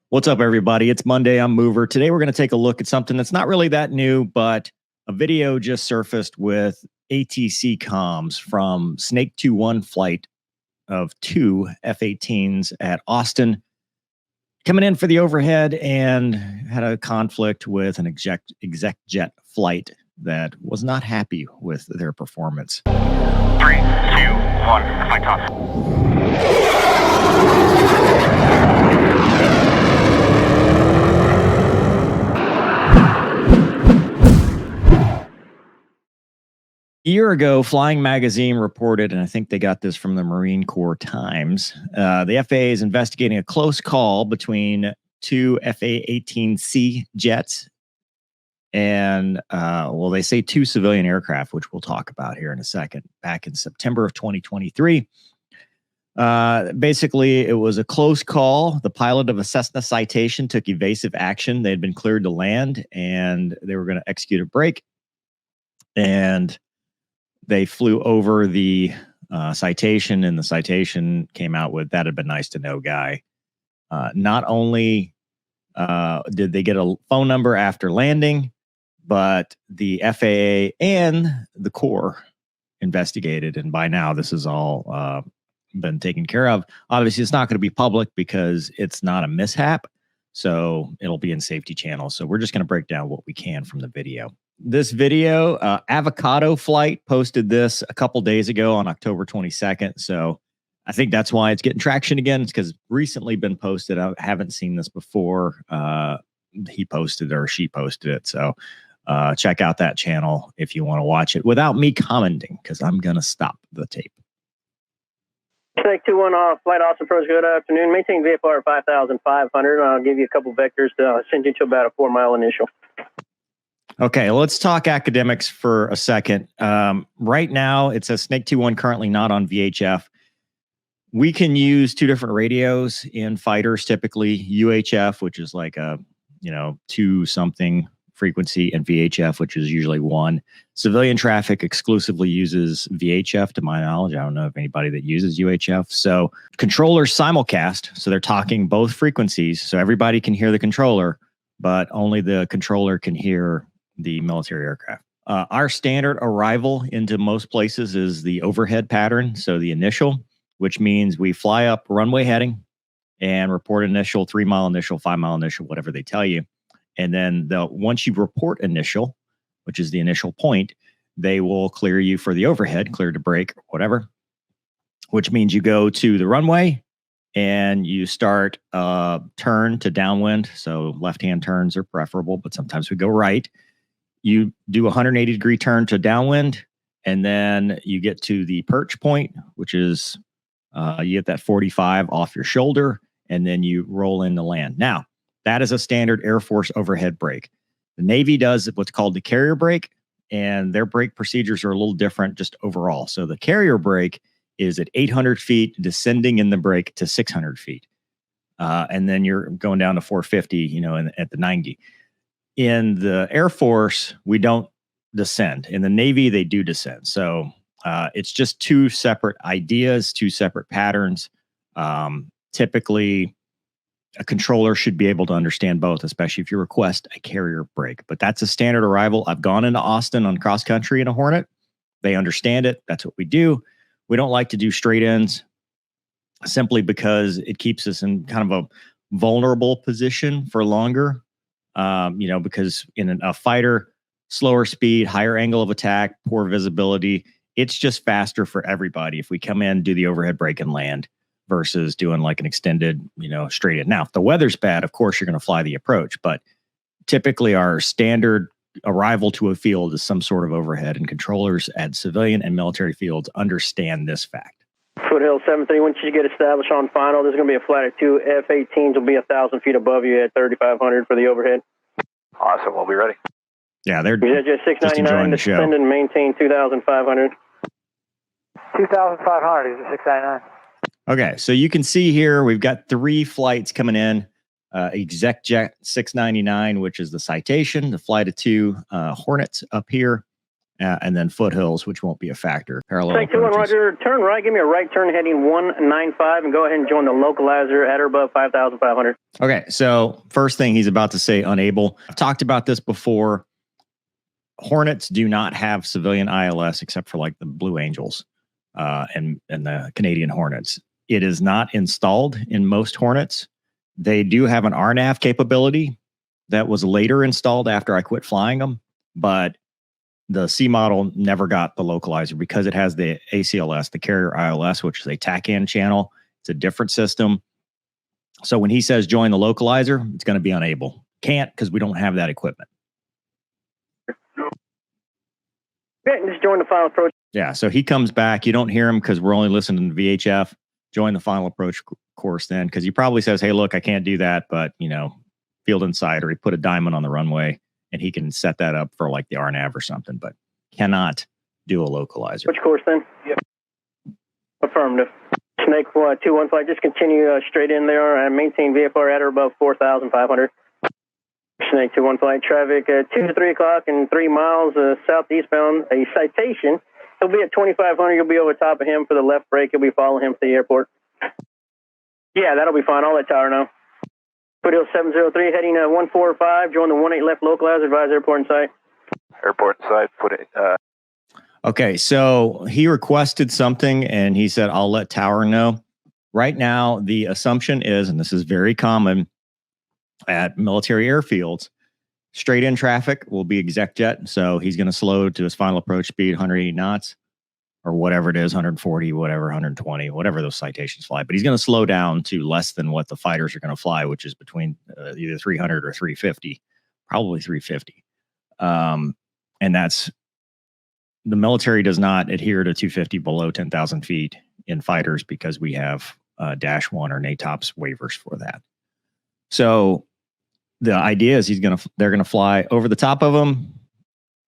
What's up, everybody? It's Monday. I'm Mover. Today, we're going to take a look at something that's not really that new, but a video just surfaced with ATC comms from Snake 2-1 flight of 2 F-18s at Austin, coming in for the overhead and had a conflict with an exec jet flight that was not happy with their performance. 3, 2, 1, flight off. A year ago, Flying Magazine reported, and I think they got this from the Marine Corps Times, the FAA is investigating a close call between two FA-18C jets and, they say two civilian aircraft, which we'll talk about here in a second, back in September of 2023. Basically, it was a close call. The pilot of a Cessna Citation took evasive action. They had been cleared to land, and they were going to execute a break. And they flew over the Citation, and the Citation came out with, "That had been nice to know, guy." Not only did they get a phone number after landing, but the FAA and the Corps investigated, and by now this is all been taken care of. Obviously, it's not going to be public because it's not a mishap, so it'll be in safety channels. So we're just going to break down what we can from the video. This video, Avocado Flight posted this a couple days ago on October 22nd. So I think that's why it's getting traction again. It's because recently been posted. I haven't seen this before. He posted or she posted it. So check out that channel if you want to watch it without me commenting, because I'm going to stop the tape. Snake 2-1 off, flight Austin approach, good afternoon. Maintain VFR 5,500. I'll give you a couple vectors to send you to about a 4-mile initial. Okay, let's talk academics for a second. Right now, it says Snake 2-1 currently not on VHF. We can use two different radios in fighters, typically UHF, which is like a 2-something frequency, and VHF, which is usually 1. Civilian traffic exclusively uses VHF, to my knowledge. I don't know of anybody that uses UHF. So controllers simulcast, so they're talking both frequencies, so everybody can hear the controller, but only the controller can hear the military aircraft. Our standard arrival into most places is the overhead pattern. So the initial, which means we fly up runway heading and report initial, 3-mile initial, 5-mile initial, whatever they tell you. And then once you report initial, which is the initial point, they will clear you for the overhead, clear to break, whatever, which means you go to the runway and you start turn to downwind. So left-hand turns are preferable, but sometimes we go right. You do a 180-degree turn to downwind, and then you get to the perch point, which is you get that 45 off your shoulder, and then you roll in to land. Now, that is a standard Air Force overhead brake. The Navy does what's called the carrier brake, and their brake procedures are a little different just overall. So the carrier brake is at 800 feet, descending in the brake to 600 feet. And then you're going down to 450, at the 90. In the Air Force, we don't descend. In the Navy, they do descend. So it's just two separate ideas, two separate patterns. Typically, a controller should be able to understand both, especially if you request a carrier brake. But that's a standard arrival. I've gone into Austin on cross country in a Hornet. They understand it. That's what we do. We don't like to do straight ends simply because it keeps us in kind of a vulnerable position for longer. Because in a fighter, slower speed, higher angle of attack, poor visibility, it's just faster for everybody if we come in, do the overhead brake and land versus doing like an extended, straight in. Now, if the weather's bad, of course, you're going to fly the approach, but typically our standard arrival to a field is some sort of overhead, and controllers at civilian and military fields understand this fact. Foothill 73, once you get established on final, there's going to be a flight of 2 F-18s will be 1,000 feet above you at 3,500 for the overhead. Awesome, we'll be ready. Yeah, they're just 699 to send and maintain 2,500. 2,500 is 699. Okay, so you can see here we've got 3 flights coming in. Exec Jet 699, which is the Citation, the flight of 2 Hornets up here, and then foothills, which won't be a factor. Parallel Snake 2-1, approaches. Roger. Turn right. Give me a right turn heading 195 and go ahead and join the localizer at or above 5,500. Okay, so first thing he's about to say, unable. I've talked about this before. Hornets do not have civilian ILS except for like the Blue Angels and the Canadian Hornets. It is not installed in most Hornets. They do have an RNAV capability that was later installed after I quit flying them, but the C model never got the localizer because it has the ACLS, the carrier ILS, which is a TACAN channel. It's a different system. So when he says join the localizer, it's going to be unable. Can't because we don't have that equipment. Just join the final approach. Yeah, so he comes back. You don't hear him because we're only listening to VHF. Join the final approach course then, because he probably says, hey, look, I can't do that, but, you know, field inside, or he put a diamond on the runway, and he can set that up for like the RNAV or something, but cannot do a localizer. Which course then? Yep. Affirmative. Snake 2-1 flight, just continue straight in there and maintain VFR at or above 4,500. Snake 2-1 flight, traffic 2 to 3 o'clock and 3 miles southeastbound, a Citation. He'll be at 2,500. You'll be over top of him for the left brake. You'll be following him to the airport. Yeah, that'll be fine. I'll let Tower know. Foothills 703, heading 145. Join the 18 left localizer. Advise airport in sight. Airport side, Okay, so he requested something, and he said, I'll let Tower know. Right now, the assumption is, and this is very common at military airfields, straight in traffic will be exec jet. So he's going to slow to his final approach speed, 180 knots or whatever it is, 140, whatever, 120, whatever those Citations fly. But he's going to slow down to less than what the fighters are going to fly, which is between either 300 or 350, probably 350. And that's, the military does not adhere to 250 below 10,000 feet in fighters because we have Dash 1 or NATOPS waivers for that. So the idea is they're going to fly over the top of him,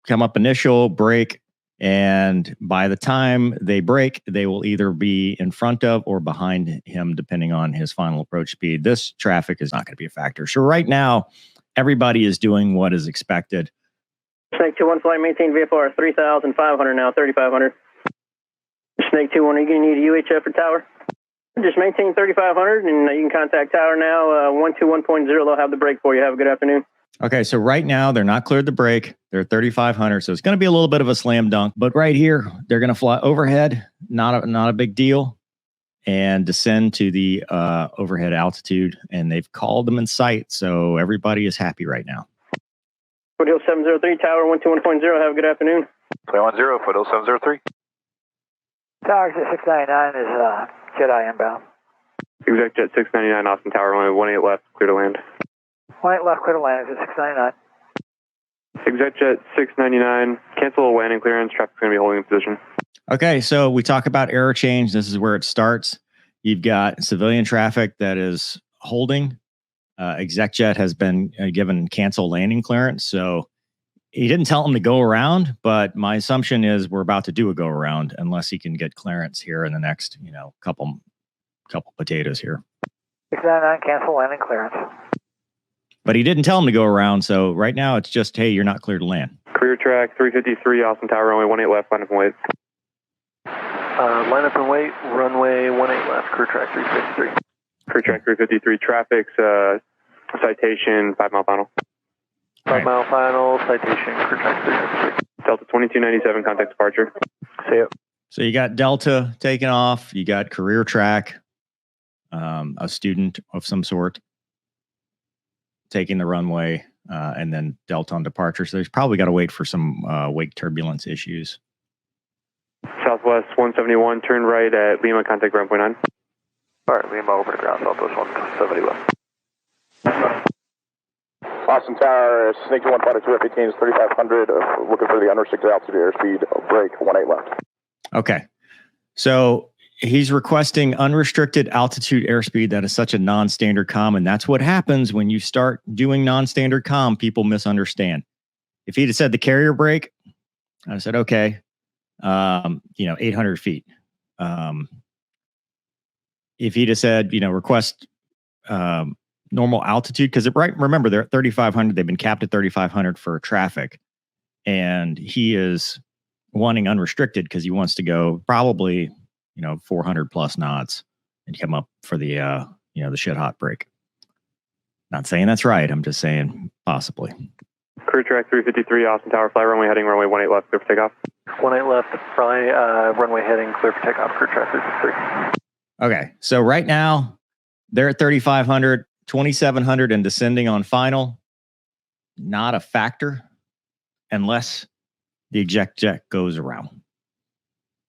come up initial, brake, and by the time they brake, they will either be in front of or behind him, depending on his final approach speed. This traffic is not going to be a factor. So right now, everybody is doing what is expected. Snake 2-1 flight, maintain VFR 3,500 now, 3,500. Snake 2-1, are you going to need a UHF for Tower? Just maintain 3,500, and you can contact Tower now. 121.0, they'll have the brake for you. Have a good afternoon. Okay, so right now, they're not cleared the brake. They're 3,500, so it's going to be a little bit of a slam dunk. But right here, they're going to fly overhead, not a big deal, and descend to the overhead altitude. And they've called them in sight, so everybody is happy right now. Foothills 703, Tower 121.0, have a good afternoon. 310, Foothills 703. Tower 699 is Jedi inbound. Exec Jet 699, Austin Tower, only 18 left, clear to land. 18 left, clear to land, is it 699? Exec Jet 699, cancel landing clearance, traffic's going to be holding in position. Okay, so we talk about error change. This is where it starts. You've got civilian traffic that is holding. Exec Jet has been given cancel landing clearance, so he didn't tell him to go around, but my assumption is we're about to do a go around unless he can get clearance here in the next, couple potatoes here. 699, cancel landing clearance. But he didn't tell him to go around, so right now it's just, hey, you're not clear to land. Career track 353, Austin Tower, only 18 left, line up and wait. Line up and wait, runway 18 left, career track 353. Career track 353, traffic's Citation, 5 mile final. 5 mile final, Citation, career track 353. Delta 2297, contact departure. See ya. So you got Delta taking off, you got career track, a student of some sort taking the runway, and then Delta on departure. So there's probably got to wait for some wake turbulence issues. Southwest 171, turn right at Lima, contact ground point 9. All right, Lima over to ground, Southwest 170 left. Austin Tower, Snake 2-1 flight 2 F-18s, 3,500, looking for the unrestricted altitude airspeed, break, 18 left. Okay. So he's requesting unrestricted altitude airspeed. That is such a non-standard comm, and that's what happens when you start doing non-standard comm. People misunderstand. If he'd have said the carrier brake, I said, okay, 800 feet. If he'd have said, request normal altitude, because remember, they're at 3,500. They've been capped at 3,500 for traffic, and he is wanting unrestricted because he wants to go probably, 400 plus knots and come up for the, the shit hot break. Not saying that's right. I'm just saying possibly. Crew track 353, Austin Tower, fly runway heading, runway 18 left, clear for takeoff. 18 left, fly, runway heading, clear for takeoff, crew track 353. Okay, so right now they're at 3,500, 2,700 and descending on final. Not a factor unless the eject jet goes around.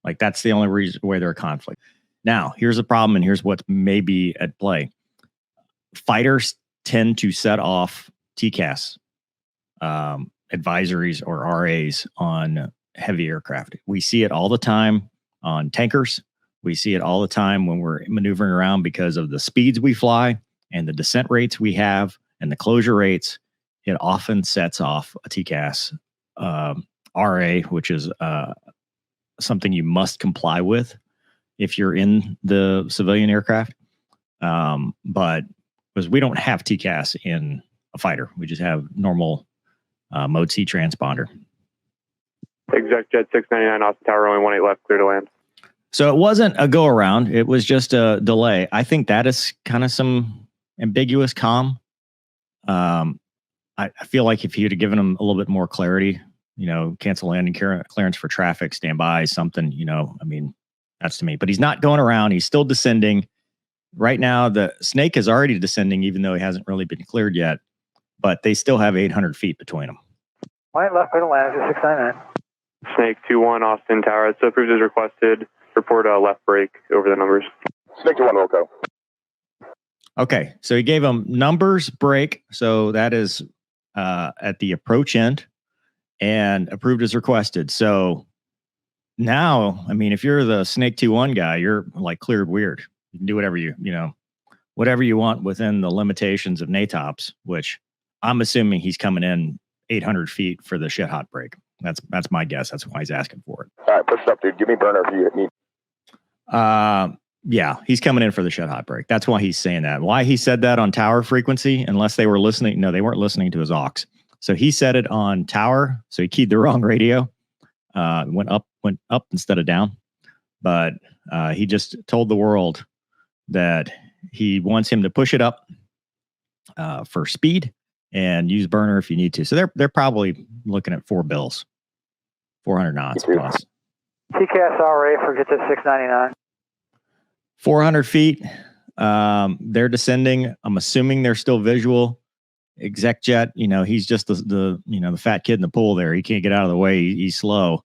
Like that's the only reason where they're a conflict. Now, here's a problem, and here's what may be at play. Fighters tend to set off TCAS advisories or RAs on heavy aircraft. We see it all the time on tankers. We see it all the time when we're maneuvering around because of the speeds we fly and the descent rates we have and the closure rates. It often sets off a TCAS RA, which is something you must comply with if you're in the civilian aircraft. But because we don't have TCAS in a fighter, we just have normal mode C transponder. Exec jet 699, Austin Tower, runway 18 left, clear to land. So it wasn't a go around. It was just a delay. I think that is kind of some ambiguous comm. I feel like if you'd have given them a little bit more clarity, cancel landing clearance for traffic, stand by, something, that's to me. But he's not going around. He's still descending. Right now, the snake is already descending, even though he hasn't really been cleared yet. But they still have 800 feet between them. 18 left, clear to land, 699. Snake 21, Austin Tower, it's approved as requested. Report a left break over the numbers. Snake 21, Wilco. Okay, so he gave them numbers break. So that is at the approach end and approved as requested. So now, if you're the Snake 21 guy, you're like cleared weird. You can do whatever you want within the limitations of NATOPS, which I'm assuming he's coming in 800 feet for the shit hot break. That's my guess. That's why he's asking for it. All right, push it up, dude. Give me burner if you need. Yeah, he's coming in for the shut hot break. That's why he's saying that. Why he said that on tower frequency, unless they were listening. No, they weren't listening to his aux. So he said it on tower. So he keyed the wrong radio. Went up instead of down. But he just told the world that he wants him to push it up for speed and use burner if you need to. So they're probably looking at 4 bills, 400 knots plus. TCAS RA for get to 699. 400 feet. They're descending. I'm assuming they're still visual. Exec jet, he's just the fat kid in the pool there. He can't get out of the way. He's slow.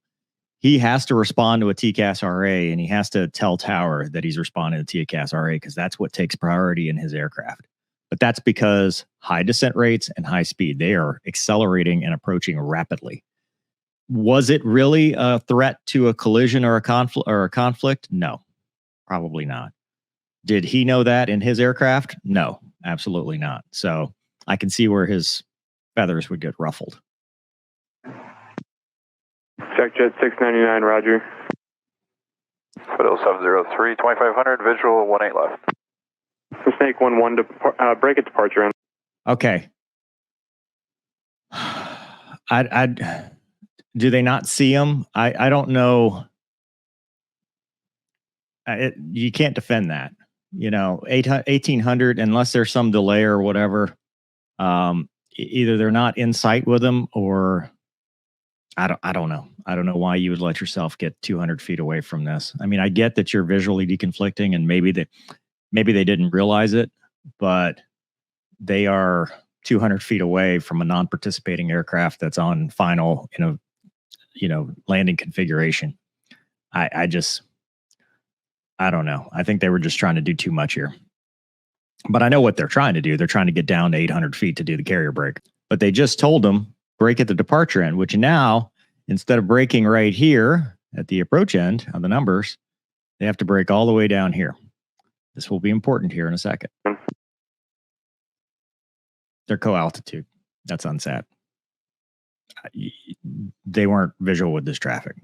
He has to respond to a TCAS RA, and he has to tell tower that he's responding to TCAS RA because that's what takes priority in his aircraft. But that's because high descent rates and high speed, they are accelerating and approaching rapidly. Was it really a threat to a collision or a conflict? No, probably not. Did he know that in his aircraft? No, absolutely not. So I can see where his feathers would get ruffled. Check jet 699, Roger. Fiddle 703, 2500, visual 18 left. Snake 11, break at departure end. Okay. Do they not see him? I don't know. You can't defend that. 1800, unless there's some delay or whatever. Either they're not in sight with him, or I don't know. I don't know why you would let yourself get 200 feet away from this. I get that you're visually deconflicting, and maybe they didn't realize it, but they are 200 feet away from a non-participating aircraft that's on final in a landing configuration. I don't know. I think they were just trying to do too much here. But I know what they're trying to do. They're trying to get down to 800 feet to do the carrier break. But they just told them break at the departure end, which now, instead of breaking right here at the approach end on the numbers, they have to break all the way down here. This will be important here in a second. They're co-altitude. That's unsat. They weren't visual with this traffic.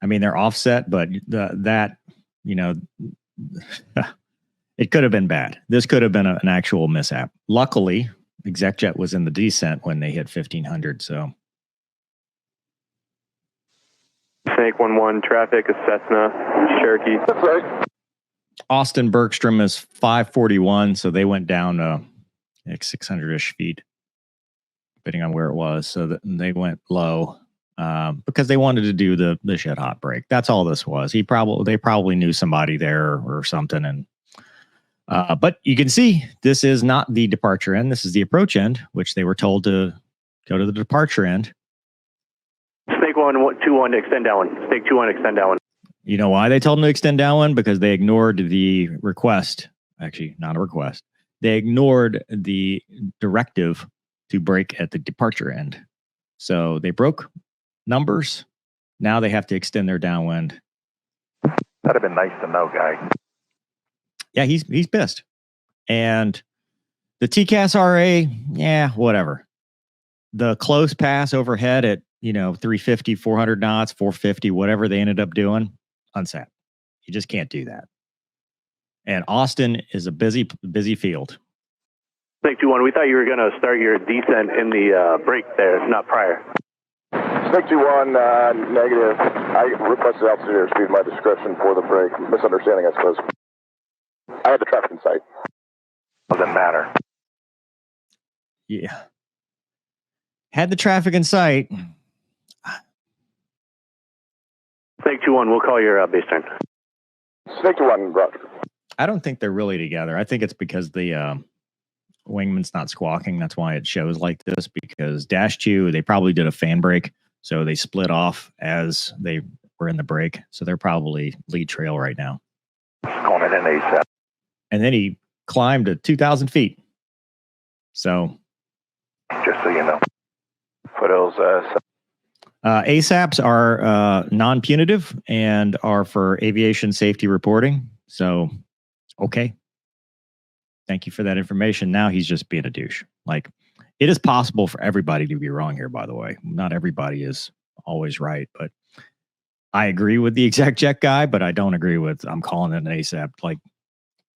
They're offset, but it could have been bad. This could have been an actual mishap. Luckily, ExecJet was in the descent when they hit 1500, so Snake 1-1, traffic is Cessna, Cherokee. That's right. Austin Bergstrom is 541, so they went down like 600-ish feet, depending on where it was. So they went low because they wanted to do the shit hot break. That's all this was. They probably knew somebody there or something. And but you can see this is not the departure end. This is the approach end, which they were told to go to the departure end. Snake 1-2-1 to extend downwind. Snake 2-1 extend downwind. You know why they told them to extend downwind? Because they ignored the request. Actually, not a request. They ignored the directive to break at the departure end. So they broke numbers. Now they have to extend their downwind. That'd have been nice to know, guy. Yeah, he's pissed. And the TCAS RA, yeah, whatever. The close pass overhead at 350, 400 knots, 450, whatever they ended up doing, unsat. You just can't do that. And Austin is a busy field. Snake 2-1, we thought you were going to start your descent in the break there, not prior. Snake 2-1, negative. I requested altitude airspeed at my discretion for the break. Misunderstanding, I suppose. I had the traffic in sight. Doesn't matter. Yeah. Had the traffic in sight. Snake 2-1, we'll call your base turn. Snake 2-1, roger. I don't think they're really together. I think it's because the wingman's not squawking. That's why it shows like this, because Dash 2, they probably did a fan brake. So they split off as they were in the break. So they're probably lead trail right now. Going in an ASAP. And then he climbed to 2,000 feet. So Just so you know. Foothills, ASAPs are non-punitive and are for aviation safety reporting. So, okay. Thank you for that information. Now he's just being a douche. Like, it is possible for everybody to be wrong here, by the way. Not everybody is always right, but I agree with the exec jet guy, but I don't agree with, I'm calling it an ASAP. Like,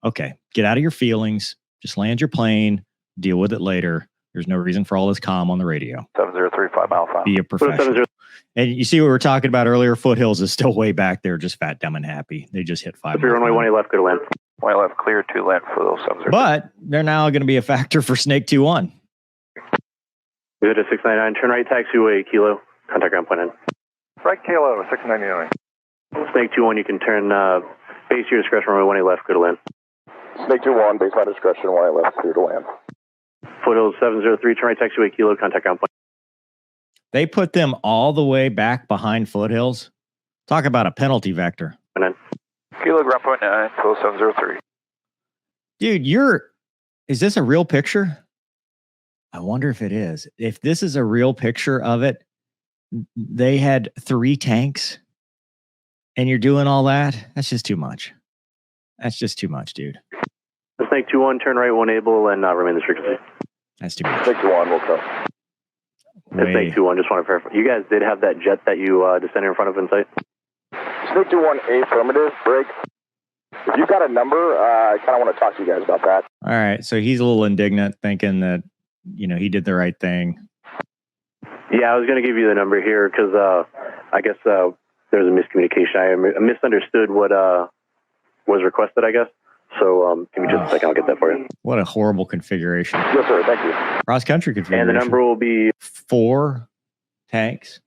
okay, get out of your feelings. Just land your plane. Deal with it later. There's no reason for all this calm on the radio. 7035 Alpha. Be a professional. And you see what we were talking about earlier? Foothills is still way back there, just fat, dumb, and happy. They just hit 5. Runway 18 left, go to land. 1 left, clear, 2 land, Foothills, 70. But they're now going to be a factor for Snake 2-1. Go to 699, turn right, taxiway, Kilo. Contact ground point in. Right, Kilo, 699. Snake 2-1, you can turn base your discretion, runway 18 left, go to land. Snake 2-1, base my discretion, 1 left, clear to land. Foothills 703, turn right, taxiway, Kilo. Contact ground point. They put them all the way back behind Foothills. Talk about a penalty vector. Kilo, ground point 9, Foothills 703. Dude, is this a real picture? I wonder if it is. If this is a real picture of it, they had 3 tanks and you're doing all that. That's just too much. That's just too much, dude. Snake 2-1, turn right, 1 able, and remain this frequency. That's too much. Snake 2-1, we'll go. Snake 2-1, just want to verify. You guys did have that jet that you descended in front of in sight? Snake 2-1, affirmative, break. If you've got a number, I kind of want to talk to you guys about that. All right. So he's a little indignant, thinking that, he did the right thing. Yeah, I was going to give you the number here because I guess there was a miscommunication. I misunderstood what was requested, I guess. So give me just a second. I'll get that for you. What a horrible configuration. Yes, sir. Thank you. Cross-country configuration. And the number will be 4 tanks.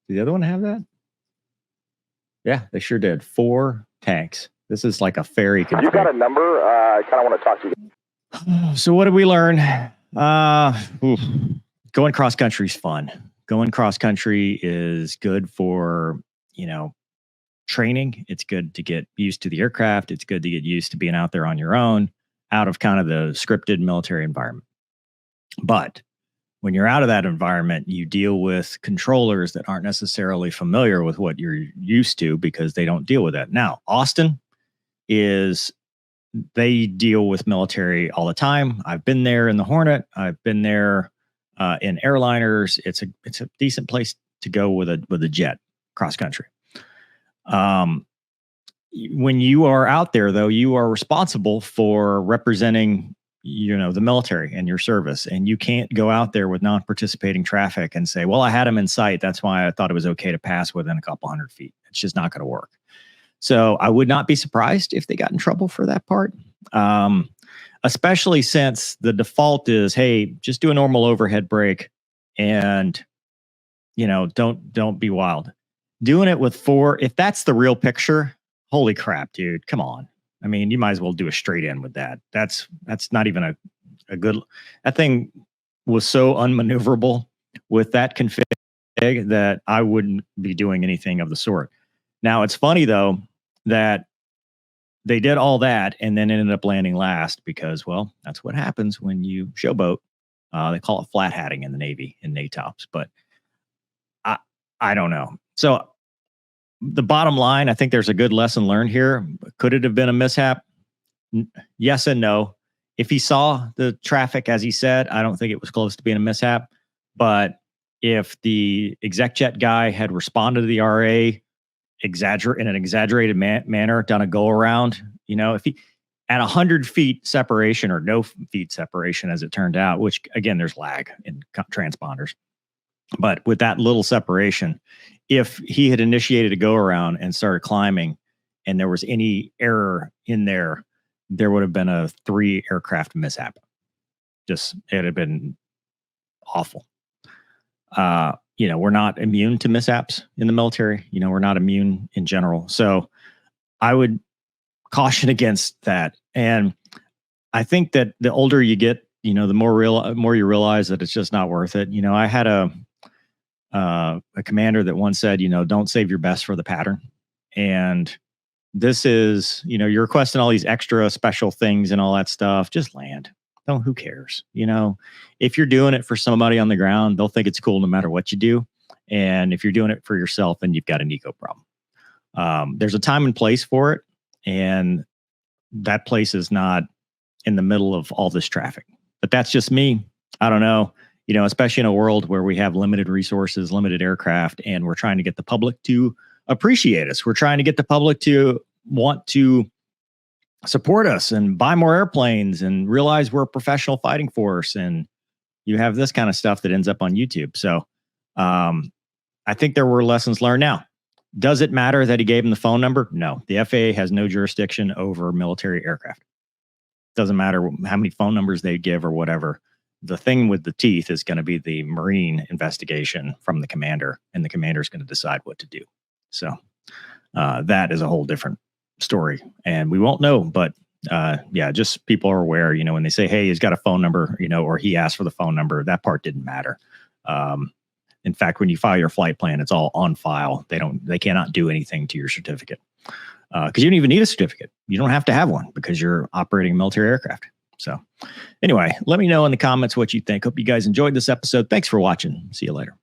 Did the other one have that? Yeah, they sure did. 4 tanks. This is like a ferry. If you've got a number, I kind of want to talk to you. So what did we learn? Going cross-country is fun. Going cross-country is good for, training. It's good to get used to the aircraft. It's good to get used to being out there on your own, out of kind of the scripted military environment. But when you're out of that environment, you deal with controllers that aren't necessarily familiar with what you're used to because they don't deal with that. Now, Austin they deal with military all the time. I've been there in the Hornet. I've been there in airliners. It's a decent place to go with a jet cross country. When you are out there, though, you are responsible for representing the military and your service, and you can't go out there with non-participating traffic and say, well, I had him in sight, that's why I thought it was okay to pass within a couple hundred feet. It's just not going to work. So I would not be surprised if they got in trouble for that part, especially since the default is, hey, just do a normal overhead brake and don't be wild. Doing it with 4, if that's the real picture, holy crap, dude, come on. I mean, you might as well do a straight in with that. That's not even a good. That thing was so unmaneuverable with that config that I wouldn't be doing anything of the sort. Now, it's funny though that they did all that and then ended up landing last because, well, that's what happens when you showboat. They call it flat hatting in the Navy, in NATOPS, but I don't know. So the bottom line, I think there's a good lesson learned here. Could it have been a mishap? Yes and no. If he saw the traffic, as he said, I don't think it was close to being a mishap. But if the exec jet guy had responded to the RA in an exaggerated manner, done a go around, if he at 100 feet separation or no feet separation, as it turned out, which again, there's lag in transponders. But with that little separation, if he had initiated a go around and started climbing and there was any error in there, there would have been a 3 aircraft mishap. It had been awful. We're not immune to mishaps in the military. We're not immune in general. So I would caution against that. And I think that the older you get, the more you realize that it's just not worth it. I had a commander that once said, don't save your best for the pattern. And this is, you're requesting all these extra special things and all that stuff. Just land. Who cares? If you're doing it for somebody on the ground, they'll think it's cool no matter what you do. And if you're doing it for yourself, then you've got an eco problem. There's a time and place for it. And that place is not in the middle of all this traffic. But that's just me. I don't know. Especially in a world where we have limited resources, limited aircraft, and we're trying to get the public to appreciate us. We're trying to get the public to want to support us and buy more airplanes and realize we're a professional fighting force. And you have this kind of stuff that ends up on YouTube. So I think there were lessons learned. Now, does it matter that he gave him the phone number? No, the FAA has no jurisdiction over military aircraft. Doesn't matter how many phone numbers they give or whatever. The thing with the teeth is going to be the Marine investigation from the commander, and the commander is going to decide what to do. So that is a whole different story, and we won't know. But just people are aware. When they say, "Hey, he's got a phone number," or he asked for the phone number, that part didn't matter. In fact, when you file your flight plan, it's all on file. They cannot do anything to your certificate because you don't even need a certificate. You don't have to have one because you're operating a military aircraft. So anyway, let me know in the comments what you think. Hope you guys enjoyed this episode. Thanks for watching. See you later.